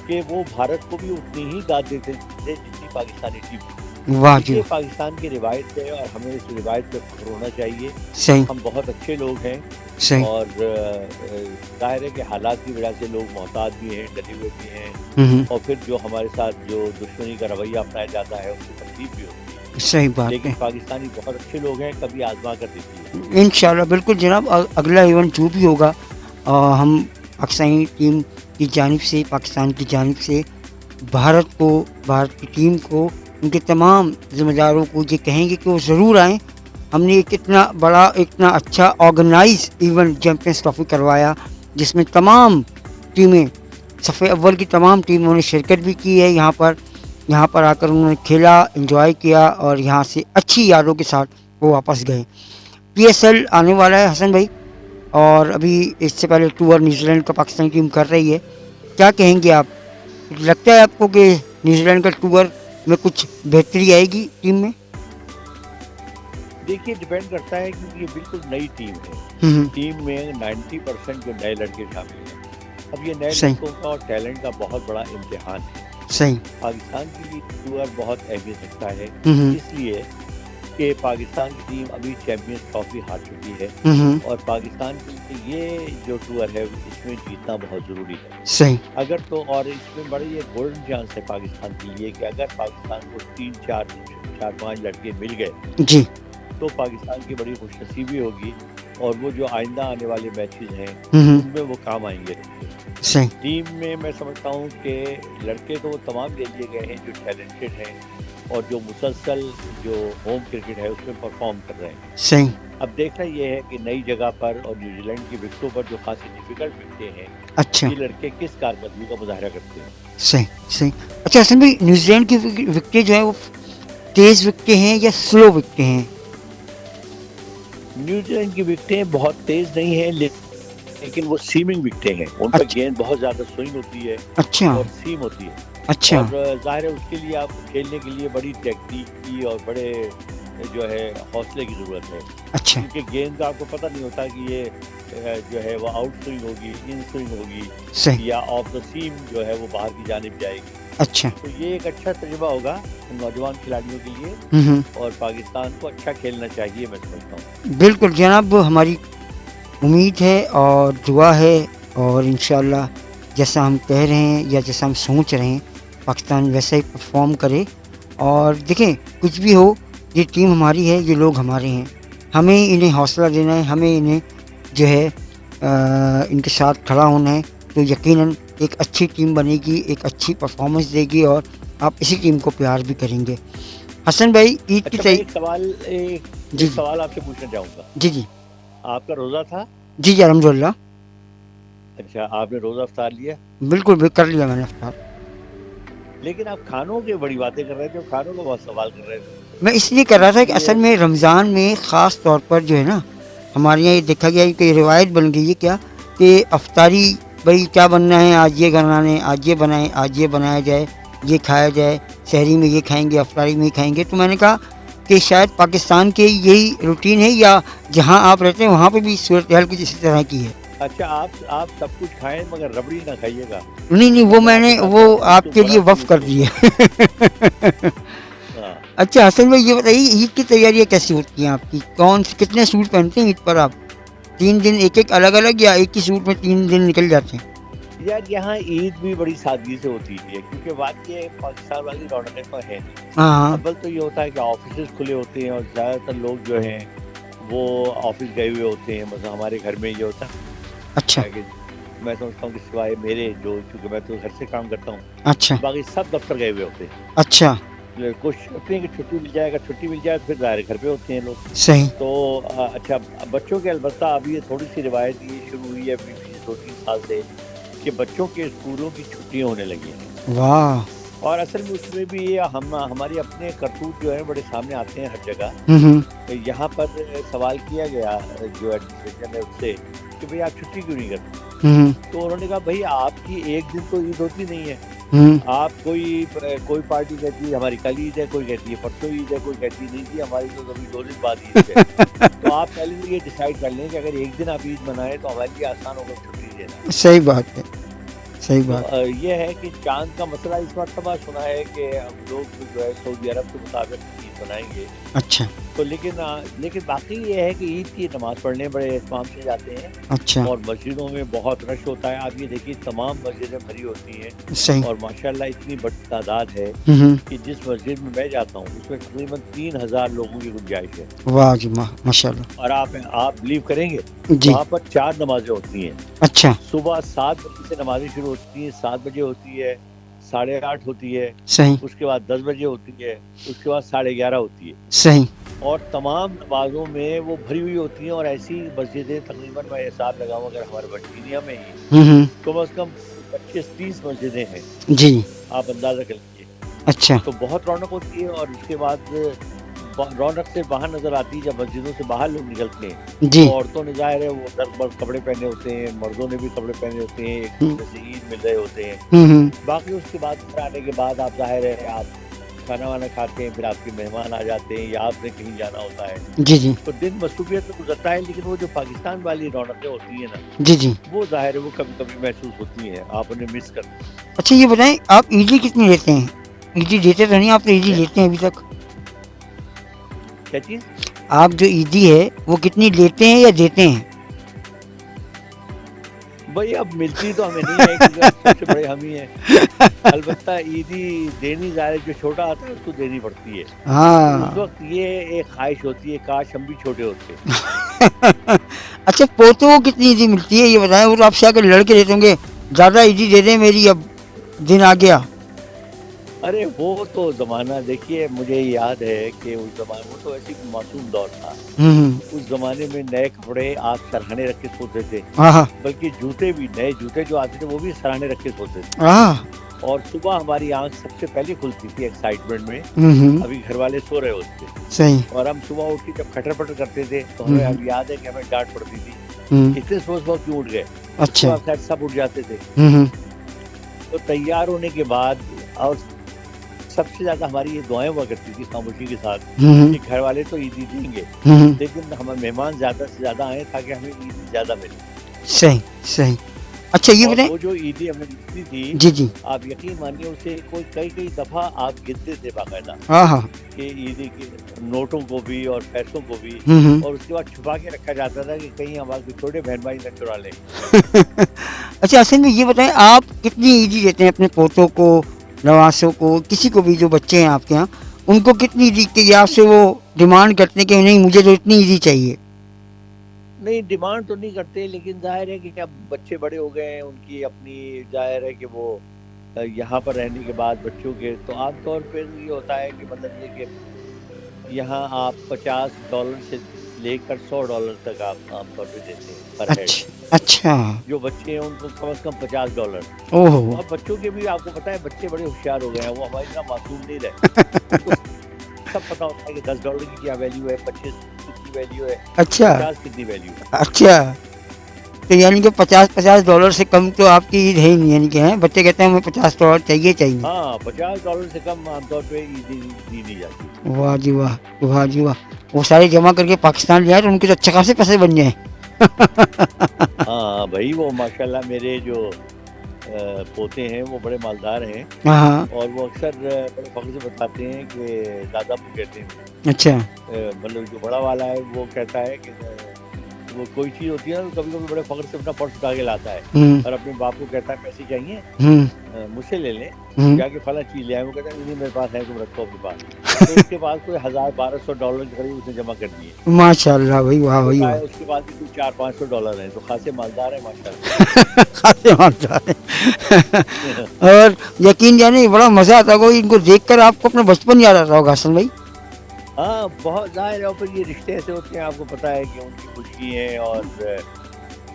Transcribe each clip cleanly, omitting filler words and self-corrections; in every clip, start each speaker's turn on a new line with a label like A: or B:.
A: کہ وہ بھارت کو بھی اتنی ہی داد دیتے تھے جتنی پاکستانی ٹیم کو.
B: واہ جی
A: یہ پاکستان کی روایت ہے اور ہمیں اس روایت پہ فخر ہونا چاہیے.
B: صحیح
A: ہم بہت اچھے لوگ ہیں
B: صحیح.
A: اور ظاہر ہے کہ حالات کی وجہ سے لوگ محتاط بھی ہیں, ڈرے ہوئے بھی ہیں,
B: ہوں
A: اور پھر جو ہمارے ساتھ جو دشمنی کا رویہ اپنایا جاتا ہے اس سے تکلیف بھی ہوتی ہے.
B: صحیح بات
A: لیکن
B: ہے.
A: پاکستانی بہت اچھے لوگ ہیں, کبھی آزما کر دیکھیے.
B: انشاءاللہ بالکل جناب. اگلا ایونٹ جو بھی ہوگا ہم پاکستانی ٹیم کی جانب سے, پاکستان کی جانب سے بھارت کو, بھارت کی ٹیم کو, ان کے تمام ذمہ داروں کو یہ کہیں گے کہ وہ ضرور آئیں. ہم نے ایک اتنا بڑا, اتنا اچھا آرگنائز ایونٹ چیمپئنز ٹرافی کروایا جس میں تمام ٹیمیں, صف اول کی تمام ٹیموں نے شرکت بھی کی ہے. یہاں پر آ کر انہوں نے کھیلا, انجوائے کیا اور یہاں سے اچھی یادوں کے ساتھ وہ واپس گئے. پی ایس ایل آنے والا ہے حسن بھائی, اور ابھی اس سے پہلے ٹور نیوزی لینڈ کا پاکستانی ٹیم کر رہی ہے. کیا کہیں گے آپ؟ لگتا ہے آپ کو کہ نیوزی لینڈ کا ٹور میں کچھ بہتری آئے گی ٹیم میں؟
A: دیکھیے ڈپینڈ کرتا ہے کیونکہ یہ بالکل نئی ٹیم ہے. ٹیم میں 90% جو نئے لڑکے شامل ہیں. اب یہ نئے
B: صحیح
A: لڑکوں کا اور ٹیلنٹ کا بہت بڑا امتحان ہے.
B: صحیح.
A: پاکستان کے لیے ٹور بہت اہمیت رکھتا ہے,
B: ہوں
A: اس لیے کہ پاکستان کی ٹیم ابھی چیمپئنز ٹرافی ہار چکی ہے,
B: ہوں.
A: اور پاکستان کے لیے یہ جو ٹور ہے اس میں جیتنا بہت ضروری ہے.
B: صحیح.
A: اگر تو, اور اس میں بڑی یہ گولڈن چانس ہے پاکستان کے لیے کہ اگر پاکستان کو 3-4-5 لڑکے مل گئے
B: جی
A: تو پاکستان کی بڑی خوش نصیبی ہوگی, اور وہ جو آئندہ آنے والے میچز ہیں
B: ہوں.
A: ان میں وہ کام آئیں گے.
B: صحیح.
A: ٹیم میں سمجھتا ہوں کہ لڑکے تو وہ تمام لے لیے گئے ہیں جو ٹیلنٹڈ ہیں اور جو مسلسل جو ہوم کرکٹ ہے اس میں پرفارم کر رہے ہیں.
B: صحیح.
A: اب دیکھنا یہ ہے کہ نئی جگہ پر اور نیوزی لینڈ کی وکٹوں پر جو خاصی ڈیفیکلٹ وکٹیں ہیں,
B: اچھا.
A: یہ لڑکے کس کارکردگی کا مظاہرہ کرتے ہیں.
B: صحیح صحیح. اچھا حسن بھائی, نیوزی لینڈ کی وکٹیں جو ہیں وہ تیز وکٹیں ہیں یا سلو وکٹیں ہیں؟
A: نیوزی لینڈ کی وکٹیں بہت تیز نہیں ہیں لیکن وہ سیمنگ وکٹیں ہیں. ان پر گیند بہت زیادہ سوئنگ ہوتی ہے
B: اچھا
A: اور سیم ہوتی ہے.
B: اچھا.
A: اور ظاہر ہے اس کے لیے آپ کھیلنے کے لیے بڑی ٹیکنیک کی اور بڑے جو ہے حوصلے کی ضرورت ہے,
B: اچھا.
A: کیونکہ گیند کا آپ کو پتہ نہیں ہوتا کہ یہ جو ہے وہ آؤٹ سوئنگ ہوگی, ان سوئنگ ہوگی,
B: صحیح.
A: یا آف دا سیم جو ہے وہ باہر کی جانب جائے گی.
B: اچھا.
A: تو یہ ایک اچھا تجربہ ہوگا نوجوان کھلاڑیوں کے لیے,
B: ہوں.
A: اور پاکستان کو اچھا کھیلنا چاہیے میں سمجھتا ہوں.
B: بالکل جناب, ہماری امید ہے اور دعا ہے, اور انشاءاللہ جیسا ہم کہہ رہے ہیں یا جیسا ہم سوچ رہے ہیں پاکستان ویسا ہی پرفارم کرے. اور دیکھیں کچھ بھی ہو, یہ ٹیم ہماری ہے, یہ لوگ ہمارے ہیں, ہمیں انہیں حوصلہ دینا ہے, ہمیں انہیں جو ہے ان کے ساتھ کھڑا ہونا ہے. تو یقیناً ایک اچھی ٹیم بنے گی, ایک اچھی پرفارمنس دے گی, اور آپ اسی ٹیم کو پیار بھی کریں گے. حسن بھائی عید کی
A: اچھا میں ایک
B: جی
A: سوال آپ سے پوچھنا چاہوں گا.
B: جی جی
A: آپ کا روزہ تھا؟
B: جی جی الحمد للہ.
A: اچھا آپ نے روزہ افطار لیا؟
B: بالکل کر لیا میں نے افطار.
A: لیکن آپ کھانوں کی بڑی باتیں کر رہے تھے, کھانوں کا بہت سوال کر رہے تھے.
B: میں اس لیے کر رہا تھا کہ اصل میں رمضان میں خاص طور پر جو ہے نا ہمارے یہاں یہ دیکھا گیا کہ روایت بن گئی ہے کیا کہ افطاری بھائی کیا بننا ہے, آج یہ بنانا ہے, آج یہ بنائیں, آج یہ بنایا جائے, یہ کھایا جائے, سحری میں یہ کھائیں گے, افطاری میں یہ کھائیں گے. تو میں نے کہا کہ شاید پاکستان کے یہی روٹین ہے یا جہاں آپ رہتے ہیں وہاں پہ بھی صورتحال کچھ اسی طرح کی ہے.
A: اچھا آپ سب کچھ کھائیں مگر ربڑی نہ کھائیے گا.
B: نہیں وہ میں نے وہ آپ کے لیے وقف کر دی ہے. اچھا حسن بھائی یہ بتائیے عید کی تیاریاں کیسی ہوتی ہیں آپ کی؟ کتنے سوٹ پہنتے ہیں عید پر آپ؟ 3 دن ایک الگ الگ یا ایک ہی سوٹ میں 3 دن نکل جاتے ہیں؟
A: یار یہاں عید بھی بڑی سادگی سے ہوتی ہے کیونکہ بات یہ پاکستان والی رونقیں تو ہے نہیں.
B: ہاں
A: اول تو یہ ہوتا ہے کہ آفیسز کھلے ہوتے ہیں اور زیادہ تر لوگ جو ہیں وہ آفس گئے ہوئے ہوتے ہیں. مثلا ہمارے گھر میں یہ ہوتا ہے
B: اچھا
A: کہ میں سمجھتا ہوں کہ سوائے میرے جو کیونکہ میں تو گھر سے کام کرتا ہوں,
B: اچھا
A: باقی سب دفتر گئے ہوئے ہوتے ہیں.
B: اچھا
A: کوشش کرتے ہیں کہ چھٹی مل جائے, اگر چھٹی مل جائے تو پھر ظاہر گھر پہ ہوتے ہیں لوگ.
B: صحیح.
A: تو اچھا بچوں کے البتہ ابھی یہ تھوڑی سی روایت یہ شروع ہوئی ہے ابھی 2-3 سال سے کہ بچوں کے اسکولوں کی چھٹیاں ہونے لگی ہیں.
B: واہ.
A: اور اصل میں اس میں بھی یہ ہمارے اپنے کرتوت جو ہیں بڑے سامنے آتے ہیں ہر جگہ. یہاں پر سوال کیا گیا جو ایڈمنسٹریشن ہے اس سے کہ بھئی آپ چھٹی کیوں نہیں کرتے؟ تو انہوں نے کہا بھئی آپ کی ایک دن تو عید ہوتی نہیں ہے. آپ کوئی پارٹی کہتی ہے ہماری کل عید ہے, کوئی کہتی ہے پرسوں عید ہے, کوئی کہتی نہیں تھی ہماری تو ابھی 2 دن بعد عید ہے. تو آپ پہلے یہ ڈیسائیڈ کر لیں کہ اگر ایک دن آپ عید منائیں تو ہمارے لیے آسان ہوگا چھٹی دینا.
B: صحیح بات ہے. صحیح
A: تو
B: بات.
A: یہ ہے کہ چاند کا مسئلہ اس مرتبہ سنا ہے کہ اب لوگ جو ہے سعودی عرب کے مطابق عید منائیں گے.
B: اچھا
A: تو لیکن باقی یہ ہے کہ عید کی نماز پڑھنے بڑے اہتمام سے جاتے ہیں
B: اچھا.
A: اور مسجدوں میں بہت رش ہوتا ہے. آپ یہ دیکھیے تمام مسجدیں بھری ہوتی ہیں
B: صحیح.
A: اور ماشاءاللہ اتنی بڑی تعداد ہے
B: ہوں.
A: کہ جس مسجد میں میں جاتا ہوں اس میں تقریباً 3000 لوگوں کی گنجائش ہے.
B: واہ جی ماشاء اللہ.
A: اور آپ بلیو کریں گے
B: جی.
A: وہاں پر 4 نمازیں ہوتی ہیں.
B: اچھا.
A: صبح 7 بجے سے نمازیں شروع ہوتی ہیں, 7 بجے ہوتی ہے, 8:30 ہوتی ہے,
B: صحیح
A: اس کے بعد 10 بجے ہوتی ہے, اس کے بعد 11:30 ہوتی ہے.
B: صحیح.
A: اور تمام نمازوں میں وہ بھری ہوئی ہوتی ہیں. اور ایسی مسجدیں تقریباً میں حساب لگاؤں اگر ہمارے ورجینیا میں ہی
B: ہوں.
A: کم از کم 25-30 مسجدیں ہیں,
B: جی.
A: آپ اندازہ کر لیجیے.
B: اچھا.
A: تو بہت رونق ہوتی ہے. اور اس کے بعد رونق سے باہر نظر آتی ہے جب مسجدوں سے باہر لوگ نکلتے ہیں.
B: جی.
A: تو عورتوں نے ظاہر ہے وہ درد کپڑے پہنے ہوتے ہیں, مردوں نے بھی کپڑے پہنے ہوتے ہیں, ایک دوسرے سے عید مل رہے ہوتے ہیں.
B: ہوں.
A: باقی اس کے بعد گھر آنے کے بعد آپ ظاہر ہے آپ کھانا وانا کھاتے ہیں, پھر آپ کے مہمان آ جاتے ہیں یا آپ نے کہیں جانا ہوتا ہے.
B: جی جی.
A: تو دن مصروفیت میں گزرتا ہے. لیکن وہ جو پاکستان والی رونقیں ہوتی ہیں نا,
B: جی جی.
A: وہ ظاہر ہے وہ کبھی کبھی محسوس ہوتی ہیں, آپ انہیں مس کرتے ہیں.
B: اچھا یہ بتائیں آپ عیدی کتنی لیتے ہیں؟ عیدی دیتے تو نہیں آپ؟ تو عیدی لیتے ہیں ابھی تک؟
A: کیا چیز؟
B: آپ جو عیدی ہے وہ کتنی لیتے ہیں یا دیتے ہیں؟
A: بھائی اب ملتی تو ہمیں نہیں ہے کیونکہ سب سے بڑے ہم ہی ہیں. البتہ عیدی دینی ظاہر جو چھوٹا آتا ہے اس کو دینی پڑتی ہے. تو اس
B: ہاں.
A: وقت یہ ایک خواہش ہوتی ہے کاش ہم بھی چھوٹے ہوتے.
B: اچھا پوتوں کو کتنی عیدی ملتی ہے یہ بتائیں؟ وہ تو آپ سے آ کے لڑکے دیتے ہوں گے زیادہ عیدی دے دیں میری, اب دن آ گیا.
A: ارے وہ تو زمانہ دیکھیے, مجھے یاد ہے کہ اس زمانے وہ تو ایسی معصوم دور تھا. اس زمانے میں نئے کپڑے آپ سرہانے رکھ کے سوتے تھے,
B: ہاں
A: بلکہ جوتے بھی, نئے جوتے جو آتے تھے وہ بھی سرہانے رکھ کے سوتے تھے.
B: ہاں.
A: اور صبح ہماری آنکھ سب سے پہلے کھلتی تھی ایکسائٹمنٹ میں. ابھی گھر والے سو رہے ہوتے تھے
B: صحیح.
A: اور ہم صبح اٹھ کے جب کھٹر پٹر کرتے تھے تو ہمیں اب یاد ہے کہ ہمیں ڈانٹ پڑتی تھی, اتنے صبح کیوں اٹھ گئے.
B: اچھا.
A: خیر سب اٹھ جاتے تھے. تو تیار ہونے کے بعد اور سب سے زیادہ ہماری یہ دعائیں ہوا کرتی تھی خاموشی کے ساتھ کہ گھر والے تو عیدی دیں گے لیکن ہمیں مہمان زیادہ سے زیادہ آئیں تاکہ ہمیں عیدی زیادہ ملے.
B: صحیح صحیح. اچھا یہ بتائیں,
A: وہ جو عیدی ہمیں ملتی تھی
B: جی جی,
A: آپ یقین مانیے اسے کئی دفعہ آپ گنتے تھے باقاعدہ
B: ہاں ہاں,
A: کہ عیدی کے نوٹوں کو بھی اور پیسوں کو بھی, اور اس کے بعد چھپا کے رکھا جاتا تھا کہ کہیں ہمارے چھوٹے بہن بھائی نہ چرا لیں.
B: اچھا اصل میں یہ بتائیں آپ کتنی عیدی دیتے ہیں اپنے پوتوں کو, نواسوں کو, کسی کو بھی جو بچے ہیں آپ کے یہاں, ان کو کتنی عیدی کے آپ سے وہ ڈیمانڈ کرتے ہیں کہ نہیں مجھے تو اتنی عیدی چاہیے؟
A: نہیں ڈیمانڈ تو نہیں کرتے, لیکن ظاہر ہے کہ اب بچے بڑے ہو گئے ہیں, ان کی اپنی ظاہر ہے کہ وہ یہاں پر رہنے کے بعد بچوں کے تو عام طور پہ یہ ہوتا ہے کہ مطلب یہ کہ یہاں آپ $50 سے لے کر $100 تک آپ عام طور پہ دیتے ہیں پر ہیڈ.
B: اچھا.
A: جو بچے ہیں ان کو کم از کم $50.
B: اوہ.
A: اب بچوں کے بھی آپ کو پتا ہے بچے بڑے ہوشیار ہو گئے ہیں, وہ ہماری طرح معصوم نہیں رہے. ان کو سب پتا ہوتا ہے کہ $10 کی کیا ویلیو ہے, 25 کتنی ویلیو ہے,
B: اچھا
A: 50 کتنی ویلیو ہے.
B: اچھا تو یعنی کہ $50 سے کم تو آپ کی عید ہے ہی نہیں, یعنی کہ ہیں بچے کہتے ہیں ہمیں $50 چاہیے چاہیے.
A: ہاں $50 سے کم عام طور پہ عیدی دی نہیں جاتی.
B: واہ جی واہ, واہ جی واہ. وہ سارے جمع کر کے پاکستان لے آئے تو ان کے تو اچھے خاصے پیسے بن جائیں.
A: ہاں بھائی وہ ماشاءاللہ میرے جو پوتے ہیں وہ بڑے مالدار ہیں, اور وہ اکثر بڑے فخر سے بتاتے ہیں کہ دادا کو کہتے ہیں.
B: اچھا.
A: مطلب جو بڑا والا ہے وہ کہتا ہے کہ وہ کوئی چیز ہوتی ہے نا تو کبھی کبھی بڑے فخر سے اپنا پرس اٹھا کے لاتا ہے اور اپنے باپ کو کہتا ہے پیسے چاہیے مجھ سے لے لیں, جا کے فلاں چیز لے آئے. وہ کہتا ہے نہیں میرے پاس ہے, تم رکھو اپنے پاس. تو اس کے بعد کوئی $1,000-1,200 کے قریب اس نے جمع کر دیے.
B: ماشاء اللہ بھائی, واہ بھائی واہ.
A: اس کے بعد بھی کوئی $400-500 ہیں, تو خاصے مالدار ہیں ماشاء اللہ.
B: خاصے مالدار ہیں. اور یقین جانے بڑا مزہ آتا ہوگا ان کو دیکھ کر, آپ کو اپنا بچپن یاد آتا ہوگا حسن بھائی.
A: ہاں بہت ظاہر ہے, اور پھر یہ رشتے ایسے ہوتے ہیں آپ کو پتا ہے کہ ان کی خوشی ہے اور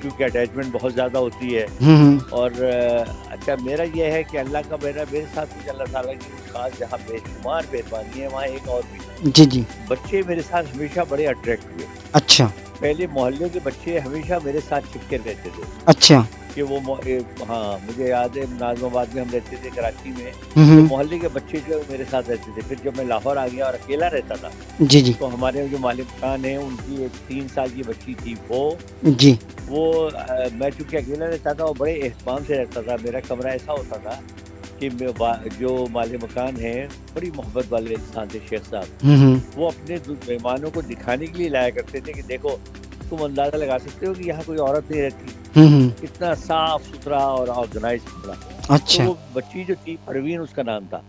A: کیونکہ اٹیچمنٹ بہت زیادہ ہوتی ہے. اور اچھا میرا یہ ہے کہ اللہ کا میرے ساتھ کچھ اللہ تعالیٰ کی خاص جہاں بے شمار مہربانی ہے وہاں ایک اور بھی.
B: جی جی.
A: بچے میرے ساتھ ہمیشہ بڑے اٹریکٹ ہوئے.
B: اچھا.
A: پہلے محلے کے بچے ہمیشہ میرے ساتھ چپکے رہتے تھے
B: اچھا
A: کہ وہ ہاں مجھے یاد ہے نازم آباد میں ہم رہتے تھے کراچی میں، تو محلے کے بچے جو میرے ساتھ رہتے تھے. پھر جب میں لاہور آ گیا اور اکیلا رہتا تھا
B: جی جی
A: تو ہمارے جو مالک مکان ہیں ان کی ایک 3 سال کی بچی تھی،
B: جی
A: وہ میں چونکہ اکیلا رہتا تھا اور بڑے اہتمام سے رہتا تھا. میرا کمرہ ایسا ہوتا تھا کہ جو مالک مکان ہیں بڑی محبت والے انسان تھے شیخ صاحب، وہ اپنے مہمانوں کو دکھانے کے لیے لایا کرتے تھے کہ دیکھو تم اندازہ لگا سکتے ہو کہ یہاں کوئی عورت نہیں رہتی، اتنا صاف ستھرا اور آرگنائز کمرہ.
B: اچھا
A: تو وہ بچی جو تھی پروین اس کا نام تھا،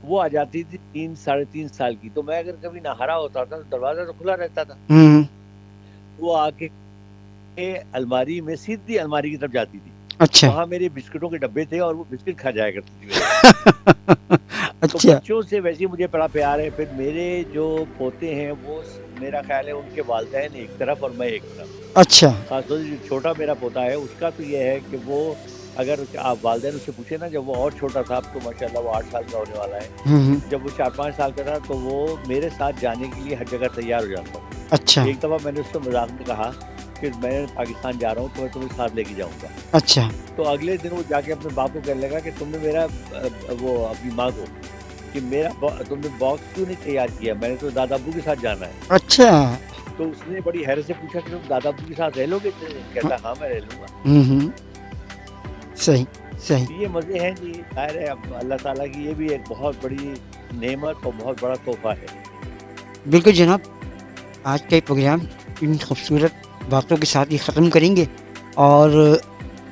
A: وہ آ جاتی تھی 3 ساڑھے 3 سال کی. تو میں اگر کبھی نہارا ہوتا تھا تو دروازہ تو کھلا رہتا تھا، وہ آ کے الماری میں سیدھی الماری کی طرف جاتی تھی.
B: اچھا
A: وہاں میرے بسکٹوں کے ڈبے تھے اور وہ بسکٹ کھا جایا کرتی تھی میرے. تو
B: اچھا
A: بچوں سے ویسے مجھے بڑا پیار ہے. پھر میرے جو پوتے ہیں وہ میرا خیال ہے ان کے والدین ایک طرف اور میں ایک طرف.
B: اچھا
A: خاص طور سے جو چھوٹا میرا پوتا ہے اس کا تو یہ ہے کہ وہ اگر آپ والدین اس سے پوچھیں نا، جب وہ اور چھوٹا تھا، اب تو ماشاءاللہ وہ 8 سال کا ہونے والا ہے، جب وہ 4-5 سال کا تھا تو وہ میرے ساتھ جانے کے لیے ہر جگہ تیار ہو جاتا تھا.
B: اچھا
A: ایک دفعہ میں نے اس سے مذاق میں کہا کہ میں پاکستان جا رہا ہوں تو میں تمہیں ساتھ لے کے جاؤں گا.
B: اچھا
A: تو اگلے دن وہ جا کے اپنے باپ کو کہنے لگا کہ تم نے میرا وہ اپنی ماں کو کہ تم نے باکس کیوں نہیں تیار کیا، میں نے تو دادا ابو کے ساتھ جانا ہے.
B: اچھا
A: تو اس نے بڑی حیرت سے پوچھا کہ تم دادا ابو کے ساتھ رہ لو گے؟ کہتا ہاں میں رہ لوں گا.
B: صحیح صحیح.
A: یہ مزے ہیں جی، ظاہر ہے اب اللہ تعالیٰ کی یہ بھی ایک بہت بڑی نعمت اور بہت بڑا تحفہ ہے.
B: بالکل جناب، آج کا یہ پروگرام ان خوبصورت باتوں کے ساتھ ہی ختم کریں گے، اور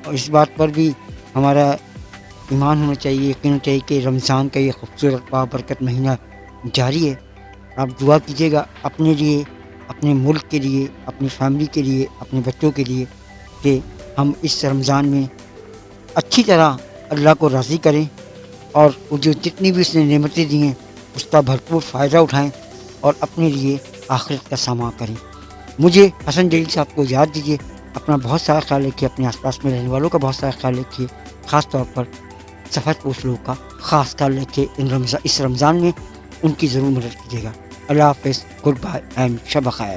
B: اس بات پر بھی ہمارا ایمان ہونا چاہیے، یقین ہونا چاہیے کہ رمضان کا یہ خوبصورت بابرکت مہینہ جاری ہے. آپ دعا کیجیے گا اپنے لیے، اپنے ملک کے لیے، اپنی فیملی کے لیے، اپنے بچوں کے لیے، کہ ہم اس رمضان میں اچھی طرح اللہ کو راضی کریں اور وہ جو جتنی بھی اس نے نعمتیں دی ہیں اس کا بھرپور فائدہ اٹھائیں اور اپنے لیے آخرت کا سامان کریں. مجھے حسن جلیل صاحب کو یاد دیجیے. اپنا بہت سارا خیال رکھیے، اپنے آس پاس میں رہنے والوں کا بہت سارا خیال رکھیے، خاص طور پر سفر پوش لوگوں کا خاص خیال رکھیے. اس رمضان میں ان کی ضرور مدد کیجیے گا. اللہ حافظ، گڈ بائے اینڈ شب بخیر.